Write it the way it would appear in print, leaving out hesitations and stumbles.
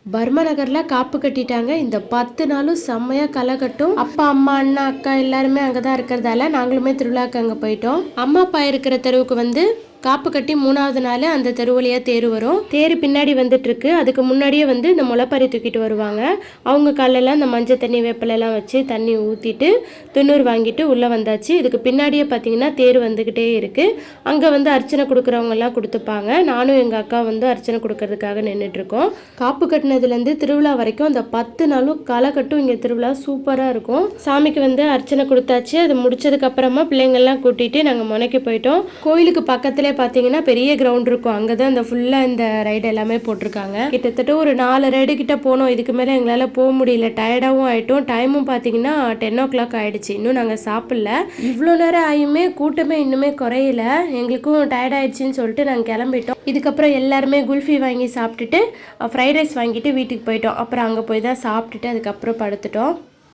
Burma நகர்ல காப்பு கட்டிட்டாங்க. இந்த 10 நாளும் செம்மையா களை கட்டும். அப்பா, அம்மா, அண்ணா, அக்கா எல்லாருமே அங்கதான் இருக்கிறதால நாங்களுமே திருவிழாக்கு அங்க போயிட்டோம். அம்மா அப்பா இருக்கிற தெருவுக்கு வந்து காப்பு கட்டி 3வது நாள் அந்த தெரு வழியா தேர் வரும். தேர் பின்னாடி வந்துட்டு இருக்கு. அதுக்கு முன்னாடியே வந்து இந்த முளைப்பறி தூக்கிட்டு வருவாங்க. அவங்க காலெல்லாம் இந்த மஞ்சள் தண்ணி வேப்பிலெல்லாம் வச்சு தண்ணி ஊற்றிட்டு துண்ணூறு வாங்கிட்டு உள்ளே வந்தாச்சு. இதுக்கு பின்னாடியே பார்த்தீங்கன்னா தேர் வந்துக்கிட்டே இருக்கு. அங்கே வந்து அர்ச்சனை கொடுக்குறவங்கெல்லாம் கொடுத்துப்பாங்க. நானும் எங்கள் அக்கா வந்து அர்ச்சனை கொடுக்கறதுக்காக நின்றுட்டுருக்கோம். காப்பு கட்டினதுலேருந்து திருவிழா வரைக்கும் அந்த 10 நாளும் களை கட்டும். இங்கே திருவிழா சூப்பராக இருக்கும். சாமிக்கு வந்து அர்ச்சனை கொடுத்தாச்சு. அது முடிச்சதுக்கப்புறமா பிள்ளைங்கள்லாம் கூட்டிகிட்டு நாங்கள் முனைக்கு போயிட்டோம். கோயிலுக்கு பக்கத்துல பார்த்தீங்கன்னா பெரிய கிரவுண்ட் இருக்கும். அங்கே தான் இந்த ஃபுல்லாக இந்த ரைடு எல்லாமே போட்டிருக்காங்க. கிட்டத்தட்ட ஒரு 4 ரைடு கிட்ட போனோம். இதுக்கு மேலே எங்களால் போக முடியல. டயர்டாகவும் ஆகிட்டோம். டைமும் பார்த்தீங்கன்னா 10 o'clock ஆகிடுச்சு. இன்னும் நாங்கள் சாப்பிடல. இவ்வளோ நேரம் ஆகியுமே கூட்டமே இன்னுமே குறையல. எங்களுக்கும் டயர்ட் ஆகிடுச்சின்னு சொல்லிட்டு நாங்கள் கிளம்பிட்டோம். இதுக்கப்புறம் எல்லாருமே குல்ஃபி வாங்கி சாப்பிட்டுட்டு ஃப்ரைட் ரைஸ் வாங்கிட்டு வீட்டுக்கு போயிட்டோம். அப்புறம் அங்கே போய் தான் சாப்பிட்டுட்டு அதுக்கப்புறம் படுத்துட்டோம்.